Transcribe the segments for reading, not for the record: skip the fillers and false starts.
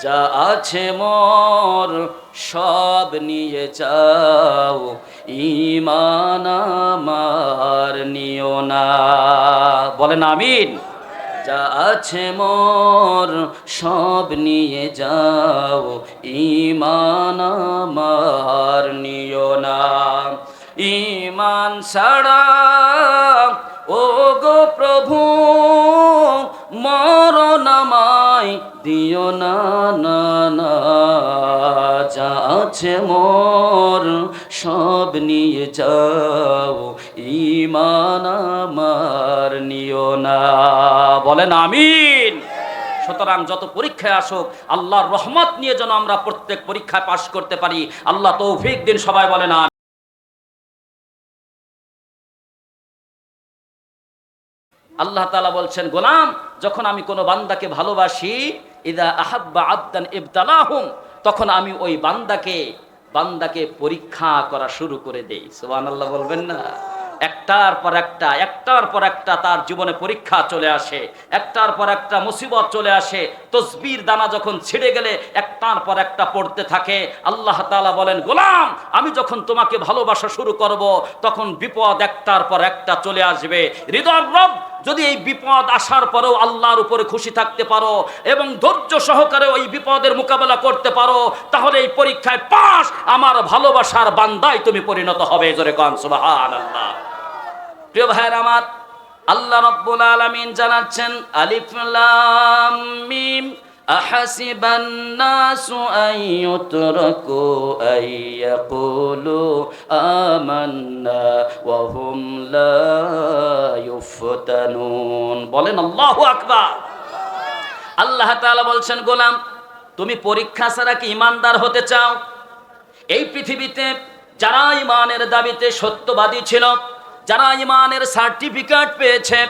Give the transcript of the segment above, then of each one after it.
যা আছে মোর সব নিয়ে যাও, ঈমান আমার নিও না। বলেন আমিন। যা আছে মোর সব নিয়ে যাও, ঈমান আমার নিও না। ঈমান ছাড়া ও গো প্রভু মরণ আমায় দিও না, না না। যা আছে মোর সব নিয়ে যাও, ঈমান আমার নিও না। বলেন আমিন। সুতরাং যত পরীক্ষায় আসুক আল্লাহর রহমত নিয়ে যেন আমরা প্রত্যেক পরীক্ষায় পাশ করতে পারি, আল্লাহ তৌফিক দিন। সবাই বলেন আমিন। আল্লাহ তাআলা বলছেন, গোলাম যখন আমি কোনো বান্দাকে ভালোবাসি, ইদা আহাব্বা আবদান ইবতালাহুম, তখন আমি ওই বান্দাকে পরীক্ষা করা শুরু করে দেই। সুবহানাল্লাহ বলবেন না? একটার পর একটা তার জীবনে পরীক্ষা চলে আসে, একটার পর একটা মুসিবত চলে আসে। তসবির দানা যখন ছিঁড়ে গেলে একটার পর একটা পড়তে থাকে। আল্লাহ তাআলা বলেন, গোলাম আমি যখন তোমাকে ভালোবাসা শুরু করব, তখন বিপদ একটার পর একটা চলে আসবে। হৃদয়ের রব যদি এই বিপদ আসার পরেও আল্লাহর উপরে খুশি থাকতে পারো এবং ধৈর্য সহকারে ওই বিপদের মোকাবেলা করতে পারো, তাহলে এই পরীক্ষায় পাস, আমার ভালোবাসার বান্দায় তুমি পরিণত হবে। জোরে কোন সুবহানাল্লাহ। প্রিয় ভাইয়ের আমার, আল্লাহ রাব্বুল আলামিন জানাচ্ছেন, আলিফ লাম মিম আহাসিবান নাসু আন ইউতরাকু আন ইয়াকুলু আমান্না ওয়া হুম লা ইউফতানুন। বলেন আল্লাহু আকবার। আল্লাহ তাআলা বলছেন, গোলাম তুমি পরীক্ষা ছাড়া কি ঈমানদার হতে চাও? এই পৃথিবীতে যারা ঈমানের দাবিতে সত্যবাদী ছিল, যারা ঈমানের সার্টিফিকেট পেয়েছে,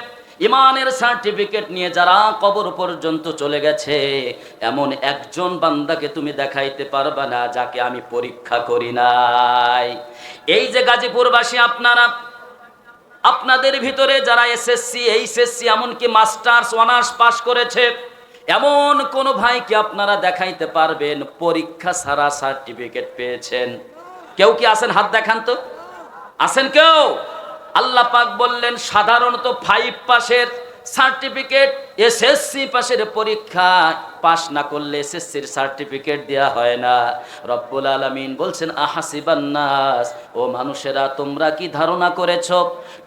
ঈমানের সার্টিফিকেট নিয়ে যারা কবর পর্যন্ত চলে গেছে, এমন একজন বান্দাকে তুমি দেখাইতে পারবা না যাকে আমি পরীক্ষা করি নাই। এই যে গাজীপুরবাসী আপনারা, আপনাদের ভিতরে যারা এসএসসি, এইচএসসি, এমনকি মাস্টার্স, অনার্স পাস করেছে, এমন কোন ভাইকে আপনারা দেখাইতে পারবেন পরীক্ষা ছাড়া সার্টিফিকেট পেয়েছেন? কেউ কি আছেন? হাত দেখান তো। আছেন কেউ? আল্লাহ পাক বললেন, সাধারণত 5 পাসের সার্টিফিকেট, এসএসসি পাসের পরীক্ষা পাস না করলে এসএসসির সার্টিফিকেট দেয়া হয় না। রব্বুল আলামিন বলছেন, আহাসিবান নাস, ও মানুষেরা তোমরা কি ধারণা করেছো,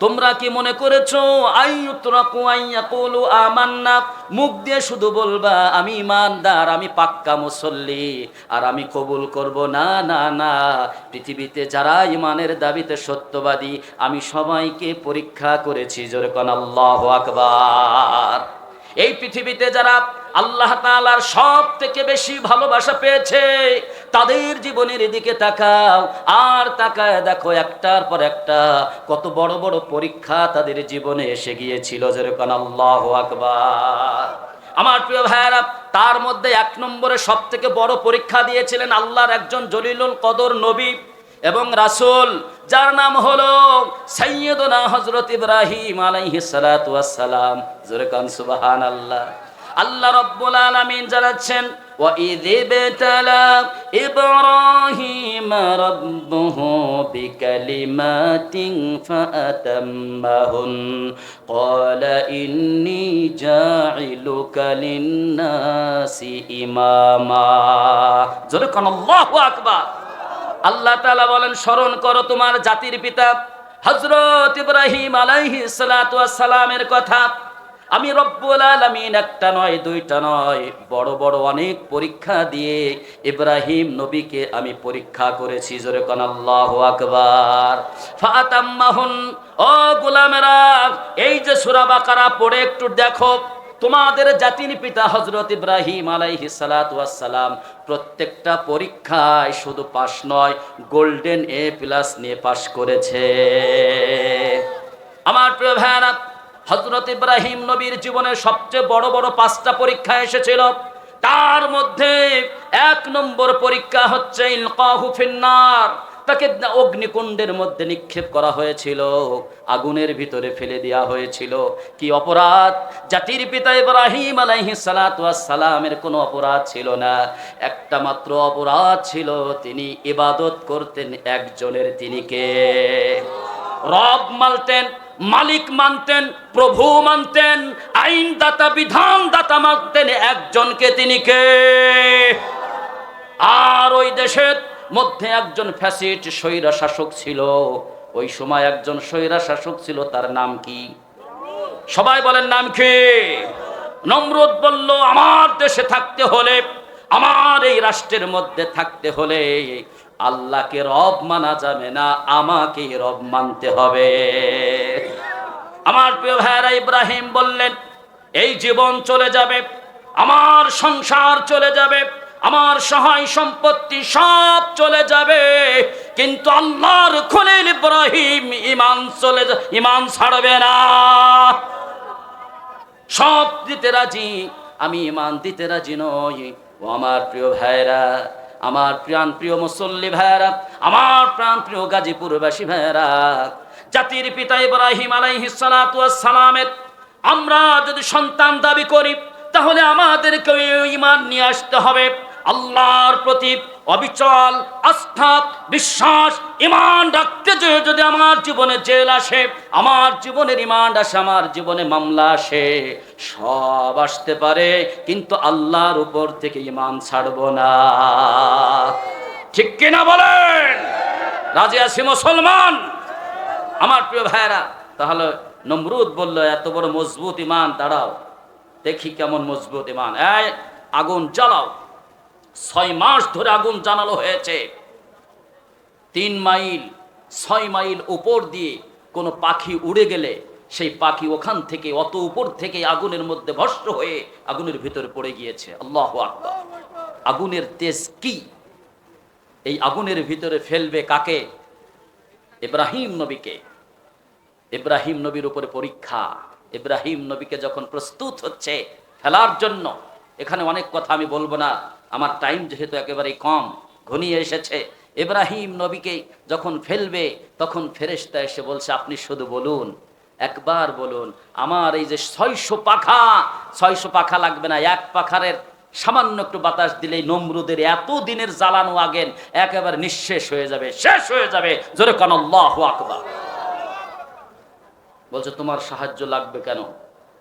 তোমরা কি মনে করেছো, আইয়ুতরাকু আইয়াকুলু আমান্না, মুখ দিয়ে শুধু বলবা আমি ঈমানদার, আমি পাক্কা মুসল্লি, আর আমি কবুল করব? না না না। পৃথিবীতে যারা ঈমানের দাবিতে সত্যবাদী, আমি সবাইকে পরীক্ষা করেছি। জোরে কোন আল্লাহু আকবার। এই পৃথিবীতে যারা আল্লাহ তাআলার সব থেকে বেশি ভালোবাসা পেয়েছে, তাদের জীবনের দিকে তাকাও, আর তাকায় দেখো একটার পর একটা কত বড় বড় পরীক্ষা তাদের জীবনে এসে গিয়েছিল। যেরকম আল্লাহু আকবার। আমার প্রিয় ভাইয়েরা, তার মধ্যে 1 নম্বরে সব থেকে বড় পরীক্ষা দিয়েছিলেন আল্লাহর একজন জলিলুল কদর নবী এবং রাসূল, যার নাম হলো সাইয়্যিদুনা হযরত ইব্রাহিম আলাইহিস সালাতু ওয়াস সালাম। জোরে কান সুবহানাল্লাহ। আল্লাহ রাব্বুল আলামিন জানাচ্ছেন, ওয়া ইযিবতালা ইব্রাহিম রাব্বুহু বিকালিমাতিন ফাআতাম্মাহুন ক্বালা ইন্নী জাইলুকা লিন-নাসি ইমামা। জোরে কান আল্লাহু আকবার। আল্লাহ তাআলা বলেন, স্মরণ করো তোমার জাতির পিতা হযরত ইব্রাহিম আলাইহিস সালাতু ওয়াস সালামের কথা। আমি রব্বুল আলামিন একটা নয়, দুইটা নয়, বড় বড় অনেক পরীক্ষা দিয়ে ইব্রাহিম নবীকে আমি পরীক্ষা করেছি। জোরে কোন আল্লাহু আকবার। ফাতাম্মাহুন, ও গোলামেরা, এই যে সূরা বাকারা পড়ে একটু দেখো, তোমাদের জাতির পিতা হযরত ইব্রাহিম আলাইহিস সালাতু ওয়াস সালাম প্রত্যেকটা পরীক্ষায় শুধু পাস নয়, গোল্ডেন A+ নিয়ে পাস করেছে। আমার প্রিয় ভাইরা, হযরত ইব্রাহিম নবীর জীবনের সবচেয়ে বড় বড় 5টা পরীক্ষা এসেছিল। তার মধ্যে 1 নম্বর পরীক্ষা হচ্ছে ইলকাহু ফিন্নার, তাকে অগ্নিকুণ্ডের মধ্যে নিক্ষেপ করা হয়েছিল, আগুনের ভিতরে ফেলে দেওয়া হয়েছিল। কি অপরাধ? জাতির পিতা ইব্রাহিম আলাইহিস সালাতু ওয়াস সালামের কোনো অপরাধ ছিল না, একটা মাত্র অপরাধ ছিল, তিনি ইবাদত করতেন একজনের। তিনি কে? রব মানতেন, মালিক মানতেন, প্রভু মানতেন, আইনদাতা বিধানদাতা মানতেন একজনকে। তিনি কে? আর ওই দেশের মধ্যে একজন ফ্যাসিস্ট স্বৈরা শাসক ছিল। ওই সময় একজন স্বৈরা শাসক ছিল, তার নাম কি? সবাই বলেন নাম কি? নমরুদ বলল, আমার দেশে থাকতে হলে, আমার এই রাষ্ট্রের মধ্যে থাকতে হলে আল্লাহকে রব মানা যাবে না, আমাকে রব মানতে হবে। আমার প্রিয় ভাইরা, ইব্রাহিম বললেন, এই জীবন চলে যাবে, আমার সংসার চলে যাবে, আমার সহায় সম্পত্তি সব চলে যাবে, কিন্তু আল্লাহর খলিল ইব্রাহিম ঈমান ছাড়বে না। সব দিতে রাজি, আমি ঈমান দিতে রাজি নই। ও আমার প্রিয় ভাইরা, আমার প্রিয় মুসল্লি ভাইরা, আমার প্রাণ প্রিয় গাজীপুরবাসী ভাইরা, জাতির পিতা ইব্রাহিম আলাইহিস সালাতু ওয়াস সালামের আমরা যদি সন্তান দাবি করি, তাহলে আমাদেরকে ঈমান নিয়ে আসতে হবে। আল্লাহর প্রতি অবিচল আস্থা, বিশ্বাস, ঈমান রাখতে যদি আমার জীবনে জেল আসে, আমার জীবনের ঈমান আসে, আমার জীবনে মামলা আসে, সব আসতে পারে, কিন্তু আল্লাহর উপর থেকে ঈমান ছাড়বো না। ঠিক কিনা বলেন? রাজি আছি মুসলমান? আমার প্রিয় ভাইরা, তাহলে নমরুদ বলল, এত বড় মজবুত ঈমান, দাঁড়াও দেখি কেমন মজবুত ঈমান। এই আগুন জ্বালাও। 6 মাস ধরে আগুন জ্বালানো হয়েছে। 3 মাইল 6 মাইল উপর দিয়ে কোনো পাখি উড়ে গেলে সেই পাখি ওখান থেকে, অত উপর থেকে আগুনের মধ্যে ভস্ম হয়ে আগুনের ভিতরে পড়ে গিয়েছে। আল্লাহু আকবার। আগুনের তেজ কি? এই আগুনের ভিতরে ফেলবে কাকে? ইব্রাহিম নবীকে। ইব্রাহিম নবীর উপরে পরীক্ষা। ইব্রাহিম নবীকে যখন প্রস্তুত হচ্ছে ফেলার জন্য, এখানে অনেক কথা আমি বলবো না, আমার টাইম যেহেতু একেবারেই কম ঘনিয়ে এসেছে। ইব্রাহিম নবীকে যখন ফেলবে, তখন ফেরেশতা এসে বলছে, আপনি শুধু বলুন, একবার বলুন, আমার এই যে 600 পাখা লাগবে না, এক পাখারের সামান্য একটু বাতাস দিলেই নমরুদের এত দিনের জ্বালানো আগুন একেবারে নিঃশেষ হয়ে যাবে, শেষ হয়ে যাবে। জোরে কান আল্লাহু আকবার। বলছে, তোমার সাহায্য লাগবে কেন?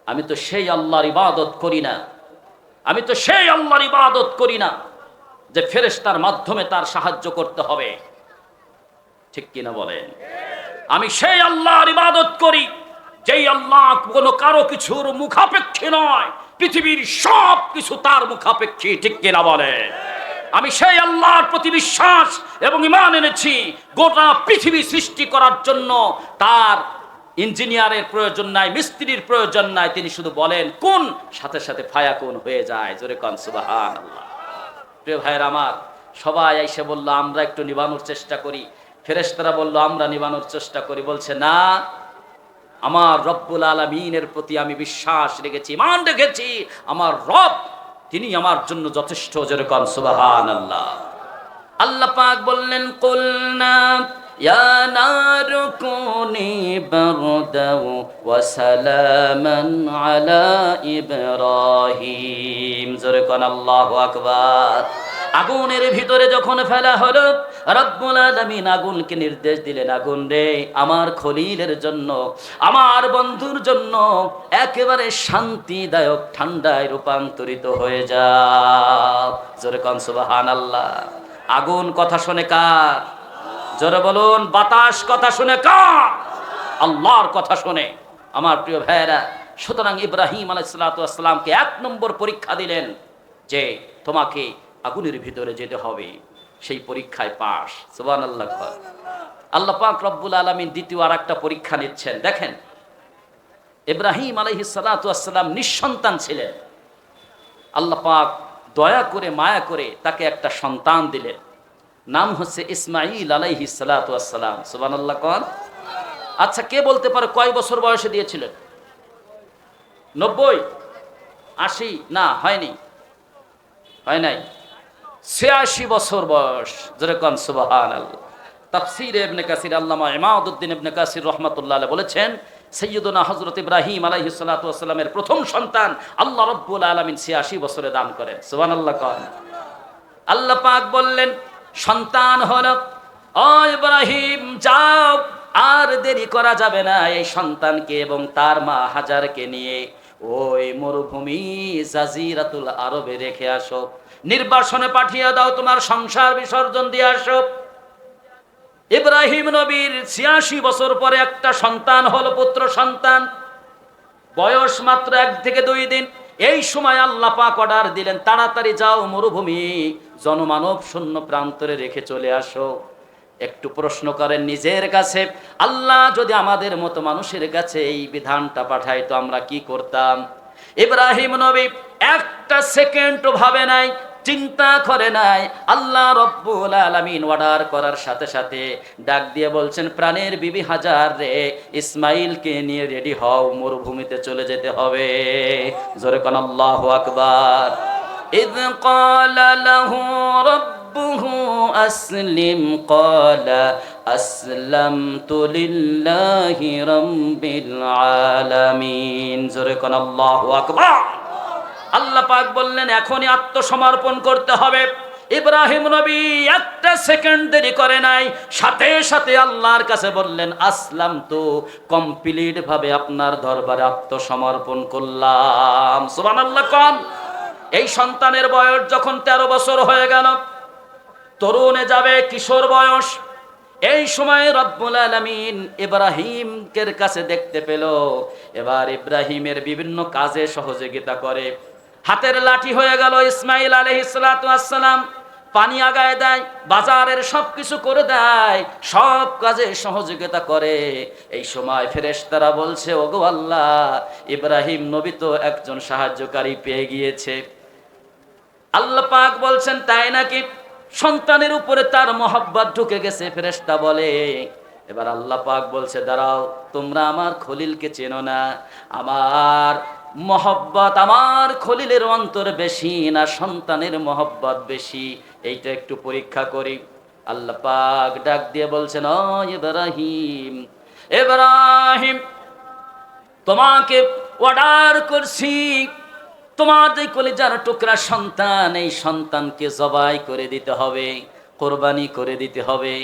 আমি তো সেই আল্লাহর ইবাদত করি না, আমি তো সেই আল্লাহর ইবাদত করি না যে ফেরেশতার মাধ্যমে তার সাহায্য করতে হবে। ঠিক কিনা বলেন? আমি সেই আল্লাহর ইবাদত করি যেই আল্লাহ কোনো কারো কিছুর মুখাপেক্ষী নয়, পৃথিবীর সব কিছু তার মুখাপেক্ষী। ঠিক কিনা বলেন? আমি সেই আল্লাহর প্রতি বিশ্বাস এবং ঈমান এনেছি। গোটা পৃথিবী সৃষ্টি করার জন্য তার ইঞ্জিনিয়ারের প্রয়োজন নাই, মিস্ত্রির প্রয়োজন নাই, তিনি শুধু বলেন কোন, সাথে সাথে ফায়াকুন হয়ে যায়। জোরে কান সুবহানাল্লাহ। প্রিয় ভাইয়ের আমার, সবাই এসে বলল, আমরা একটু নিবানোর চেষ্টা করি। ফেরেশতারা বলল, আমরা নিবানোর চেষ্টা করি। বলছে, না, আমার রব্বুল আলামিনের প্রতি আমি বিশ্বাস রেখেছি, ঈমান রেখেছি। আমার রব, তিনি আমার জন্য যথেষ্ট। জোরে কান সুবহানাল্লাহ। আল্লাহ পাক বললেন, কুলনা ইয়া নারু কুনি বারদাও ওয়া সালামান আলা ইব্রাহিম। জোরে কান আল্লাহু আকবার। আগুনের ভিতরে যখন ফেলা হলো, রব্বুল আলামিন আগুনকে নির্দেশ দিলেন, আগুন রে, আমার খলিলের জন্য, আমার বন্ধুর জন্য একেবারে শান্তিদায়ক ঠান্ডায় রূপান্তরিত হয়ে যাও। জোরে কান সুবহানাল্লাহ। আগুন কথা শুনে কার? জোরে বলুন, বাতাস কথা শুনে কার? আল্লাহর কথা শুনে। আমার প্রিয় ভাইয়েরা, সুতরাং ইব্রাহিম আলাইহিস সালাতু ওয়াস সালামকে 1 নম্বর পরীক্ষা দিলেন যে তোমাকে আগুনের ভিতরে যেতে হবে। সেই পরীক্ষায় পাস। সুবহানাল্লাহ। আল্লাহ পাক রব্বুল আলামিন দ্বিতীয় আরেকটা পরীক্ষা নিচ্ছেন। দেখেন, ইব্রাহিম আলাইহিস সালাতু ওয়াস সালাম নিঃসন্তান ছিলেন। আল্লাহ পাক দয়া করে, মায়া করে তাকে একটা সন্তান দিলেন। নাম হচ্ছে ইসমাঈল আলাইহিস সালাতু ওয়াস সালাম। সুবহানাল্লাহ। কোন? আচ্ছা, কে বলতে পারে কয় বছর বয়সে দিয়েছিলেন? 90, 80? না, হয়নি, হয় নাই, 86 বছর বয়স। যেরকম সুবহানাল্লাহ। তাফসীরে ইবনে কাসির আল্লামা ইমাদউদ্দিন ইবনে কাসির রাহমাতুল্লাহ আলাইহি বলেছেন, সাইয়্যিদুনা হযরত ইব্রাহিম আলাইহিস সালাতু ওয়াস সালামের প্রথম সন্তান আল্লাহ রাব্বুল আলামিন 86 বছরে দান করেন। সুবহানাল্লাহ কন। আল্লাহ পাক বললেন সন্তান হলো, ও ইব্রাহিম যাও, আর দেরি করা যাবে না, এই সন্তানকে এবং তার মা হাজারকে নিয়ে ওই মরুভূমি জাজিরাতুল আরবে রেখে আসো, নির্বাসনে পাঠিয়ে দাও, তোমার সংসার বিসর্জন দিয়ে আসো। ইব্রাহিম নবীর 86 বছর পরে একটা সন্তান হলো, পুত্র সন্তান, বয়স মাত্র 1 থেকে 2 দিন। এই সময় আল্লাহ পাক অর্ডার দিলেন, তাড়াতাড়ি যাও মরুভূমি জনমানব শূন্য প্রান্তরে রেখে চলে আসো। একটু প্রশ্ন করেন নিজের কাছে, আল্লাহ যদি আমাদের মতো মানুষের কাছে এই বিধানটা পাঠাইতো আমরা কি করতাম? ইব্রাহিম নবী একটা সেকেন্ডও ভাবে নাই, চিন্তা করে নাই। আল্লাহ রব্বুল আলামিন অর্ডার করার সাথে সাথে ডাক দিয়ে বলছেন, প্রাণের বিবি হাজার রে, ইসমাইলকে নিয়ে রেডি হও, মরুভূমিতে চলে যেতে হবে। জোরে কোন আল্লাহু আকবার। ইয ক্বালা লাহু রাব্বুহু আসলিম ক্বালা আসলামতু লিল্লাহি রাব্বিল আলামিন। জোরে কোন আল্লাহু আকবার। আল্লাহ পাক বললেন এখনই আত্মসমর্পণ করতে হবে। ইব্রাহিম নবী একটা সেকেন্ড দেরি করে নাই, সাথে সাথে আল্লাহর কাছে বললেন আসলাম তো, কমপ্লিট ভাবে আপনার দরবারে আত্মসমর্পণ করলাম। সুবহানাল্লাহ কোন। এই সন্তানের বয়স যখন 13 বছর হয়ে গেল, তরুণে যাবে কিশোর বয়স, এই সময় রব্বুল আলামিন ইব্রাহিমের কাছে দেখতে পেল এবার ইব্রাহিমের বিভিন্ন কাজে সহযোগিতা করে। হাতের লাঠি হয়ে গেল ইসমাইল আলাইহিস সালাতু ওয়াস সালাম, পানি আগায় দেয়, বাজারের সবকিছু করে দেয়, সব কাজে সহযোগিতা করে। এই সময় ফেরেশতারা বলছে, ওগো আল্লাহ, ইব্রাহিম নবী তো একজন সাহায্যকারী পেয়ে গিয়েছে। আল্লাহ পাক বলছেন তাই নাকি? সন্তানের উপরে তার মহব্বত ঢুকে গেছে। ফেরেশতা বলে, এবার আল্লাহ পাক বলছে দাঁড়াও, তোমরা আমার খলিলকে চেনো না, আমার মহব্বত আমার খলিলের অন্তর বেশি না সন্তানের মহব্বত বেশি, এইটা একটু পরীক্ষা করি। আল্লাহ পাক ডাক দিয়ে বলছেন, ও ইব্রাহিম, ইব্রাহিম তোমাকে অর্ডার করছি, তোমার এই কলিজার টুকরা সন্তান, এই সন্তানকে জবাই করে দিতে হবে, কোরবানি করে দিতে হবে।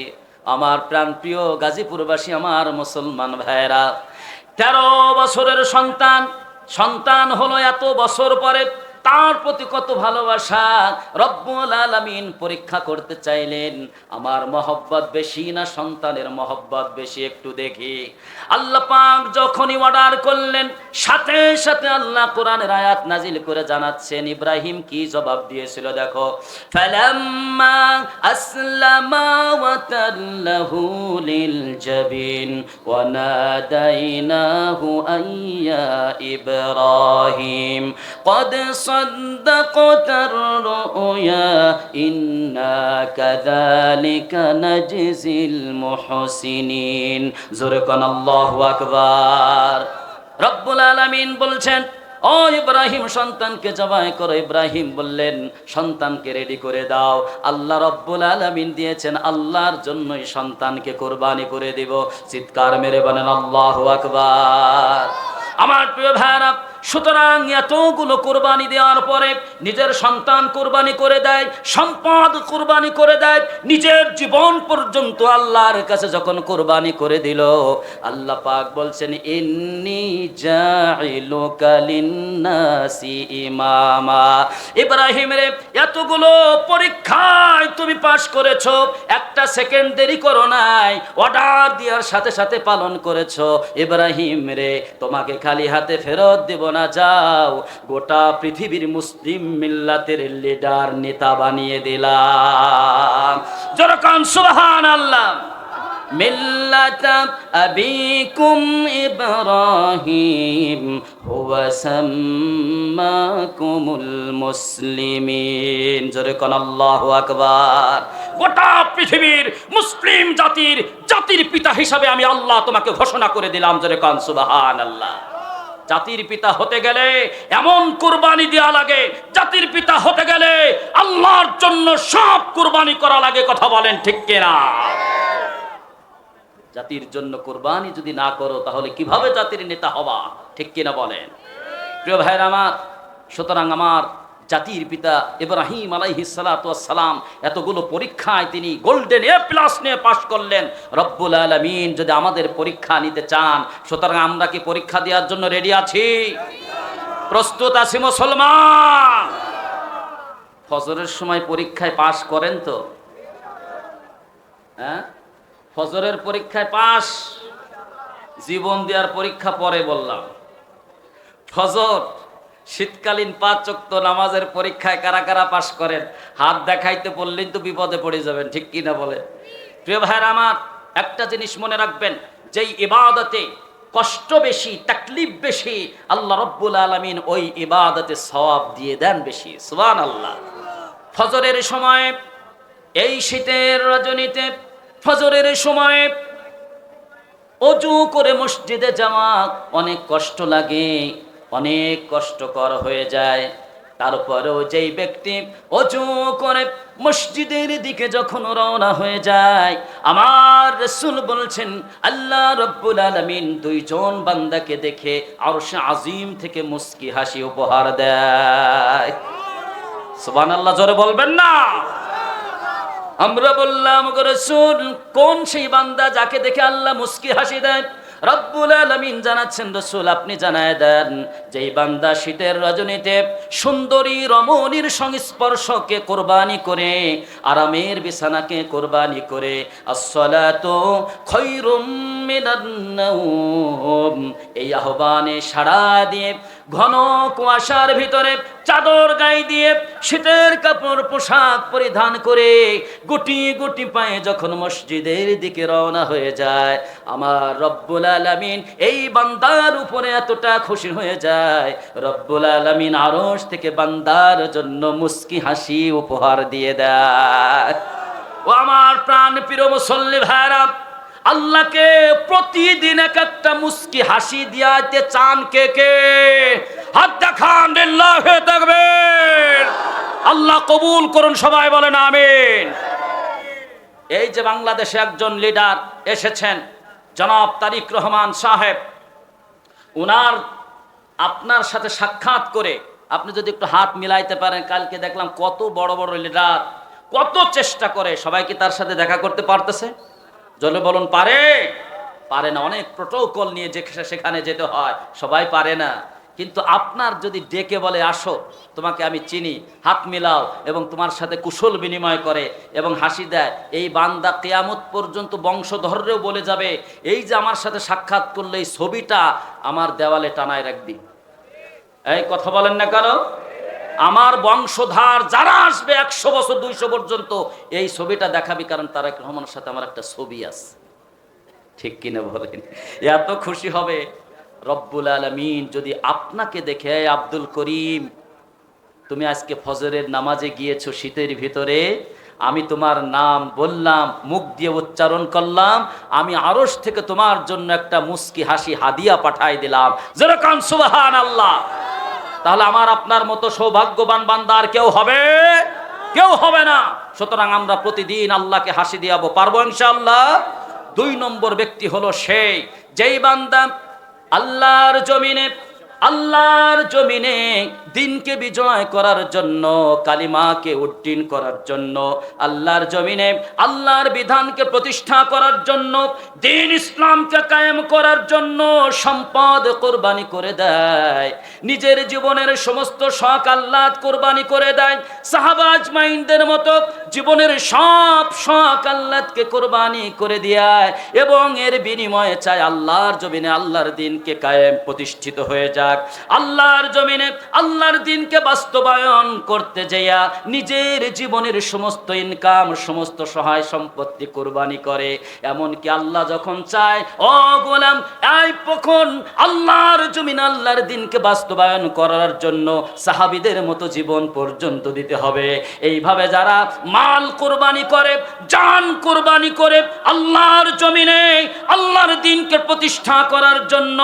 আমার প্রাণপ্রিয় গাজীপুরবাসী, আমার মুসলমান ভাইয়েরা, 13 বছরের সন্তান হলো, এত বছর পরে তার প্রতি কত ভালোবাসা। রব্বুল আলামিন পরীক্ষা করতে চাইলেন আমার মহব্বত বেশি না সন্তানের মহব্বত বেশি, একটু দেখি। আল্লাহ পাক যখনই অর্ডার করলেন, সাথে সাথে আল্লাহ কোরআনের আয়াত নাজিল করে জানাচ্ছেন ইব্রাহিম কি জবাব দিয়েছিল। দেখো, ফালাম্মা আসলামা ওয়া তাল্লাহু লিল জাবিন ওয়া নাদাইনাহু আইয়া ইব্রাহিম قد صدقت الرؤيا إنا كذلك نجزي المحسنين زرقن الله أكبر রব্বুল আলামিন বলছেন, ও ইব্রাহিম সন্তানকে জবাই করো। ইব্রাহিম বললেন সন্তানকে রেডি করে দাও। আল্লাহ রব্বুল আলামিন দিয়েছেন, আল্লাহর জন্যই সন্তানকে কোরবানি করে দিব। চিৎকার মেরে বলেন আল্লাহু আকবার। আমার প্রিয় ভাইরা, সুতরাং এতগুলো কোরবানি দেওয়ার পরে নিজের সন্তান কোরবানি করে দেয়, সম্পদ কোরবানি করে দেয়, নিজের জীবন পর্যন্ত আল্লাহর কাছে যখন কোরবানি করে দিল, আল্লাহ পাক বলছেন ইন্নী জাইলুকা লিন্নাসি ইমামা। ইব্রাহিম রে, এতগুলো পরীক্ষায় তুমি পাশ করেছো, একটা সেকেন্ড দেরি করো নাই, অর্ডার দেওয়ার সাথে সাথে পালন করেছো। ইব্রাহিম রে, তোমাকে খালি হাতে ফেরত দেব না, যাও গোটা পৃথিবীর মুসলিম মিল্লাতের লিডার নেতা বানিয়ে দিলাম। জোরকান সুবহানাল্লাহ। মিল্লাতা আবিকুম ইব্রাহিম হুয়া সাম্মাকুমুল মুসলিমিন। জোরকান আল্লাহু আকবার। গোটা পৃথিবীর মুসলিম জাতির পিতা হিসাবে আমি আল্লাহ তোমাকে ঘোষণা করে দিলাম। জোরকান সুবহানাল্লাহ। জাতির পিতা হতে গেলে এমন কুরবানি দেয়া লাগে, জাতির পিতা হতে গেলে আল্লাহর জন্য সব কুরবানি করা লাগে। কথা বলেন ঠিক কিনা? জাতির জন্য কোরবানি যদি না করো তাহলে কিভাবে জাতির নেতা হবা? ঠিক কিনা বলেন? প্রিয় ভাইরা আমার, সুতরাং আমার জাতির পিতা ইব্রাহিম আলাইহিস সালাতু ওয়াস সালাম এতগুলো পরীক্ষায় তিনি গোল্ডেন A+ নিয়ে পাশ করলেন। রব্বুল আলামিন যদি আমাদের পরীক্ষা নিতে চান, সুতরাং আমরা কি পরীক্ষা দেওয়ার জন্য রেডি আছি? প্রস্তুত আছি মুসলমান? ফজরের সময় পরীক্ষায় পাশ করেন তো? হ্যাঁ, ফজরের পরীক্ষায় পাশ, জীবন দেওয়ার পরীক্ষা পরে বললাম। ফজর শীতকালীন 5 ওয়াক্ত নামাজের পরীক্ষায় কারা কারা পাশ করেন? হাত দেখাইতে বললেন তো বিপদে পড়ে যাবেন, ঠিক কি না বলে? প্রিয় ভাইরা আমার, একটা জিনিস মনে রাখবেন, যেই ইবাদতে কষ্ট বেশি, তাকলিফ বেশি, আল্লাহ রব্বুল আলামিন ওই ইবাদতে সওয়াব দিয়ে দেন বেশি। সুবহানাল্লাহ। ফজরের সময়, এই শীতের রজনীতে ফজরের সময় অজু করে মসজিদে যাওয়া অনেক কষ্ট লাগে, অনেক কষ্টকর হয়ে যায়। তারপরেও যেই ব্যক্তি অজু করে মসজিদের দিকে যখন রওনা হয়ে যায়, আমার রাসূল বলছেন আল্লাহ রাব্বুল আলামিন 2 জন বান্দাকে দেখে আরশে আজিম থেকে মুস্কি হাসি উপহার দেয়। সুবহানাল্লাহ, জোরে বলবেন না? আমরা বললাম, গো রাসূল, কোন সেই বান্দা যাকে দেখে আল্লাহ মুস্কি হাসি দেয়? রব্বুল আলামিন জানাচ্ছেন, রাসূল আপনি জানায় দেন, যেই বান্দা শীতের রজনীতে সুন্দরী রমণীর সংস্পর্শকে কোরবানি করে, আরামের বিছানাকে কোরবানি করে, আসসালাতু খায়রুম মিনান নাওম, এই আহ্বানে সাড়া দিয়ে ঘন কুয়াশার ভিতরে চাদর গায়ে দিয়ে শীতের কাপড় পোশাক পরিধান করে গুটি গুটি পায়ে যখন মসজিদের দিকে রওনা হয়ে যায়, আমার রব্বুল আলামিন এই বান্দার উপরে এতটা খুশি হয়ে যায়, রব্বুল আলামিন আরশ থেকে বান্দার জন্য মুস্কি হাসি উপহার দিয়ে দেয়। ও আমার প্রাণ প্রিয় মুসল্লি ভাইরা, আল্লাহকে প্রতিদিন এক একটা মুস্কি হাসি দিয়াতে চান কে কে? হাত দেখান, লিল্লাহি তাকবীর। আল্লাহ কবুল করুন, সবাই বলেন আমিন। এই যে বাংলাদেশে একজন লিডার এসেছেন, জনাব তারিক রহমান সাহেব, উনার আপনার সাথে সাক্ষাৎ করে আপনি যদি একটু হাত মিলাইতে পারেন, কালকে দেখলাম কত বড় বড় লিডার কত চেষ্টা করে, সবাই কি তার সাথে দেখা করতে পারতেছে? জলে বলুন, পারে? পারে না। অনেক প্রোটোকল নিয়ে সেখানে যেতে হয়, সবাই পারে না। কিন্তু আপনার যদি ডেকে বলে আসো, তোমাকে আমি চিনি, হাত মিলাও, এবং তোমার সাথে কুশল বিনিময় করে এবং হাসি দেয়, এই বান্দা কিয়ামত পর্যন্ত বংশধররেও বলে যাবে, এই যে আমার সাথে সাক্ষাৎ করলে এই ছবিটা আমার দেওয়ালে টানায় রাখবি। এই কথা বলেন না কারো? আমার বংশধার যারা আসবে 100 বছর 200 পর্যন্ত এই ছবিটা দেখাবি, কারণ তারেক রহমানের সাথে আমার একটা ছবি আছে। ঠিক কিনা বলেন? এত খুশি হবে রব্বুল আলামিন যদি আপনাকে দেখে, আব্দুল করিম তুমি আজকে ফজরের নামাজে গিয়েছো শীতের ভিতরে, আমি তোমার নাম বললাম, মুখ দিয়ে উচ্চারণ করলাম, আমি আরশ থেকে তোমার জন্য একটা মুস্কি হাসি হাদিয়া পাঠাই দিলাম। যেরকম সুবহানাল্লাহ। তাহলে আমার আপনার মতো সৌভাগ্যবান বান্দা আর কেউ হবে? কেউ হবে না। সুতরাং আমরা প্রতিদিন আল্লাহকে হাসি দিয়াবো, পারবো ইনশাআল্লাহ। 2 নম্বর ব্যক্তি হলো সেই যেই বান্দা আল্লাহর জমিনে দিনকে বিজয় করার জন্য, কালিমাকে উড্ডীন করার জন্য, আল্লাহর জমিনে আল্লাহর বিধানকে প্রতিষ্ঠা করার জন্য, দ্বীন ইসলামকে কায়েম করার জন্য সম্পদ কোরবানি করে দেয়, নিজের জীবনের সমস্ত শখ আহ্লাদ কোরবানি করে দেয়, সাহাবা আজমাইনদের মতো জীবনের সব শখ আহ্লাদকে কোরবানি করে দেয়, এবং এর বিনিময়ে চায় আল্লাহর জমিনে আল্লাহর দ্বীনকে কায়েম প্রতিষ্ঠিত হয়ে যায়। আল্লাহর জমিনে আল্লাহর দ্বীনকে বাস্তবায়ন করতে যাইয়া নিজের জীবনের সমস্ত ইনকাম, সমস্ত সহায় সম্পত্তি কোরবানি করে। এমনকি আল্লাহ যখন চায়, ও গোলাম, এই পখন আল্লাহর জমিনে আল্লাহর দ্বীনকে বাস্তবায়ন করার জন্য সাহাবীদের মতো জীবন পর্যন্ত দিতে হবে। এইভাবে যারা মাল কোরবানি করে, জান কোরবানি করে আল্লাহর জমিনে আল্লাহর দ্বীনকে প্রতিষ্ঠা করার জন্য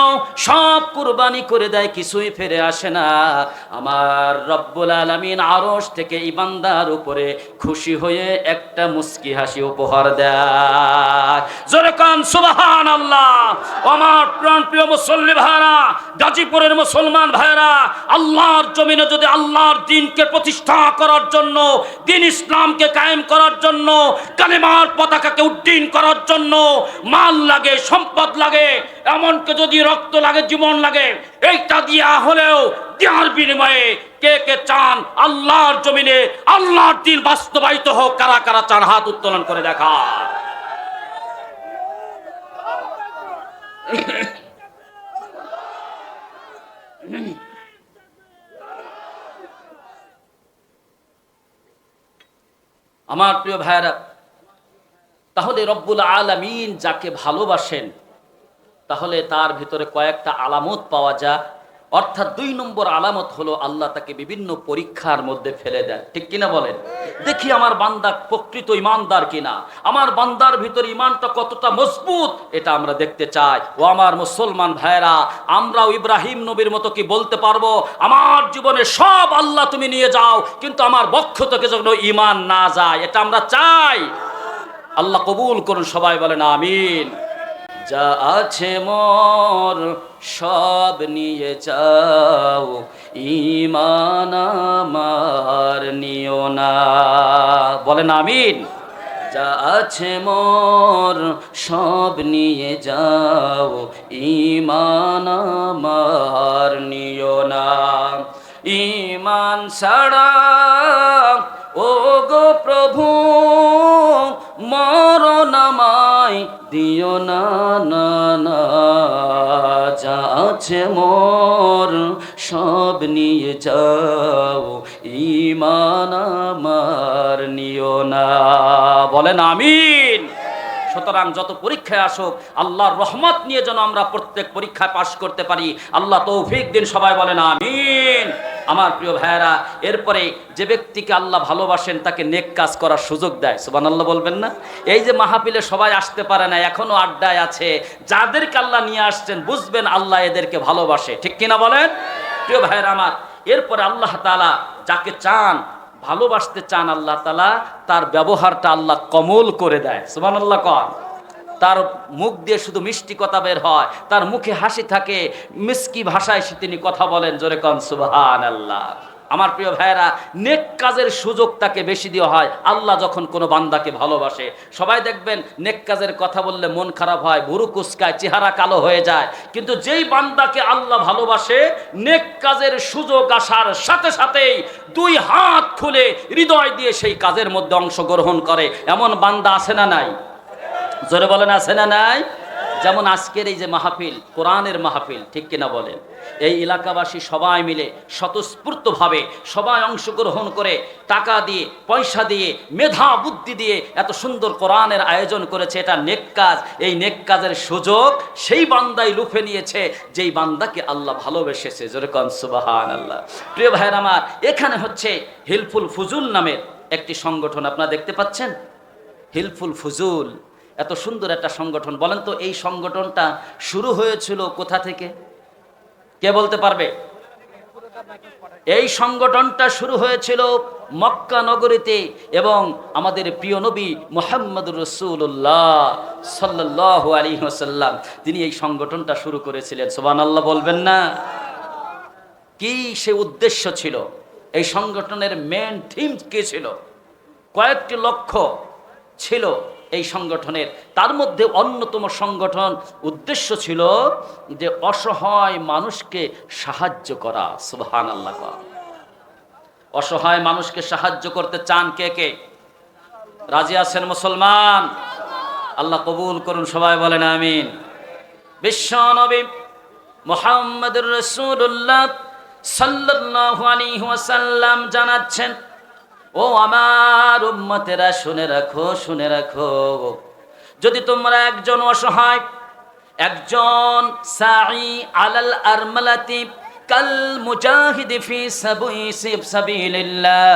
সব কোরবানি করে দেয়, যায়, কিছুই ফিরে আসে না। আমার রব্বুল আলামিন আরশ থেকে এই বান্দার উপরে খুশি হয়ে একটা মুস্কি হাসি উপহার দেয়। জোরে কান সুবহানাল্লাহ। আমার প্রিয় মুসল্লি ভাইরা, গাজীপুরের মুসলমান ভাইরা, আল্লাহর জমিনে যদি আল্লাহর দ্বীনকে প্রতিষ্ঠা করার জন্য, দ্বীন ইসলামকে কায়েম করার জন্য, কালেমার পতাকাকে উড্ডীন করার জন্য মাল লাগে, সম্পদ লাগে, এমনকি যদি রক্ত লাগে, জীবন লাগে, এইটা দিয়া হলেও দেওয়ার বিনিময়ে কে কে চান আল্লাহর জমিনে আল্লাহর দ্বীন বাস্তবায়িত হোক? কারা কারা চান হাত উত্তোলন করে দেখা। আমার প্রিয় ভাইরা, তাহলে রব্বুল আলামিন যাকে ভালোবাসেন তাহলে তার ভিতরে কয়েকটা আলামত পাওয়া যায়। অর্থাৎ 2 নম্বর আলামত হলো আল্লাহ তাকে বিভিন্ন পরীক্ষার মধ্যে ফেলে দেয়। ঠিক কিনা বলেন? দেখি আমার বান্দা প্রকৃত ইমানদার কিনা, আমার বান্দার ভিতরে ইমানটা কতটা মজবুত, এটা আমরা দেখতে চাই। ও আমার মুসলমান ভাইরা, আমরাও ইব্রাহিম নবীর মতো কি বলতে পারবো আমার জীবনে সব আল্লাহ তুমি নিয়ে যাও, কিন্তু আমার বক্ষ থেকে যেন ইমান না যায়? এটা আমরা চাই। আল্লাহ কবুল করুন, সবাই বলেন আমিন। যা আছে মোর সব নিয়ে যাও, ঈমান আমার নিও না। বলেন আমিন। যা আছে মোর সব নিয়ে যাও, ঈমান আমার নিও না। ঈমান ছাড়া ও গো প্রভু মরণ আমায় দিও না, না না। যা আছে মোর সব নিয়ে যাও, ঈমান আমার নিও না। বলেন আমিন। সুতরাং যত পরীক্ষায় আসুক আল্লাহর রহমত নিয়ে যেন আমরা প্রত্যেক পরীক্ষায় পাশ করতে পারি, আল্লাহ তৌফিক দিন। সবাই বলেন আমিন। আমার প্রিয় ভাইয়েরা, এরপরে যে ব্যক্তিকে আল্লাহ ভালোবাসেন তাকে নেক কাজ করার সুযোগ দেয়। সুবহানাল্লাহ বলবেন না? এই যে মাহফিলে সবাই আসতে পারে না, এখনো আড্ডায় আছে, যাদেরকে আল্লাহ নিয়ে আসছেন বুঝবেন আল্লাহ এদেরকে ভালোবাসে। ঠিক কিনা বলেন? প্রিয় ভাইয়েরা আমার, এরপরে আল্লাহ তাআলা যাকে চান, ভালোবাসতে চান, আল্লাহ তাআলা তার ব্যবহারটা আল্লাহ কমল করে দেয়। সুবহানাল্লাহ কর। তার মুখ দিয়ে শুধু মিষ্টি কথা বের হয়, তার মুখে হাসি থাকে, মিষ্টি ভাষায় তিনি কথা বলেন। জোরে কন সুবহানাল্লাহ। আমার প্রিয় ভাইয়েরা, নেক কাজের সুযোগ তাকে বেশি দেওয়া হয় আল্লাহ যখন কোনো বান্দাকে ভালোবাসে। সবাই দেখবেন নেক কাজের কথা বললে মন খারাপ হয়, ভুরু কুচকায়, চেহারা কালো হয়ে যায়, কিন্তু যেই বান্দাকে আল্লাহ ভালোবাসে নেক কাজের সুযোগ আসার সাথে সাথেই 2 হাত খুলে হৃদয় দিয়ে সেই কাজের মধ্যে অংশগ্রহণ করে। এমন বান্দা আছে না নাই? জোরে বলেন আছে না নাই? যেমন আজকের এই যে মাহফিল, কোরআনের মাহফিল, ঠিক কিনা বলেন? এই এলাকাবাসী সবাই মিলে স্বতঃস্ফূর্তভাবে সবাই অংশগ্রহণ করে টাকা দিয়ে, পয়সা দিয়ে, মেধা বুদ্ধি দিয়ে এত সুন্দর কোরআনের আয়োজন করেছে। এটা নেক কাজ। এই নেক কাজের সুযোগ সেই বান্দাই লুফে নিয়েছে যেই বান্দাকে আল্লাহ ভালোবেসেছে। জোরে কোন সুবহানাল্লাহ। প্রিয় ভাইয়ের আমার, এখানে হচ্ছে হিলফুল ফুজুল নামের একটি সংগঠন আপনারা দেখতে পাচ্ছেন। হিলফুল ফুজুল এত সুন্দর একটা সংগঠন। বলেন তো এই সংগঠনটা শুরু হয়েছিল কোথা থেকে? কে বলতে পারবে? এই সংগঠনটা শুরু হয়েছিল মক্কা নগরীতে, এবং আমাদের প্রিয় নবী মুহাম্মদুর রাসূলুল্লাহ সাল্লাল্লাহু আলাইহি ওয়াসাল্লাম তিনি এই সংগঠনটা শুরু করেছিলেন। সুবহানাল্লাহ বলবেন না? কি সে উদ্দেশ্য ছিল? এই সংগঠনের মেন থিম কি ছিল? কয়েকটি লক্ষ্য ছিল এই সংগঠনের। তার মধ্যে অন্যতম সংগঠন উদ্দেশ্য ছিল যে অসহায় মানুষকে সাহায্য করা। সুবহানাল্লাহ। অসহায় মানুষকে সাহায্য করতে চান কে কে? রাজি আছেন মুসলমান? আল্লাহ কবুল করুন, সবাই বলেন আমিন। বিশ্ব নবী মুহাম্মদুর রাসূলুল্লাহ সাল্লাল্লাহু আলাইহি ওয়াসাল্লাম জানাচ্ছেন, ও আমার উম্মতেরা শুনে রাখো, শুনে রাখো, যদি তোমরা একজন অসহায়, একজন সাঈ আলাল আরমালাতি কাল মুজাহিদি ফি সাবিলিল্লাহ,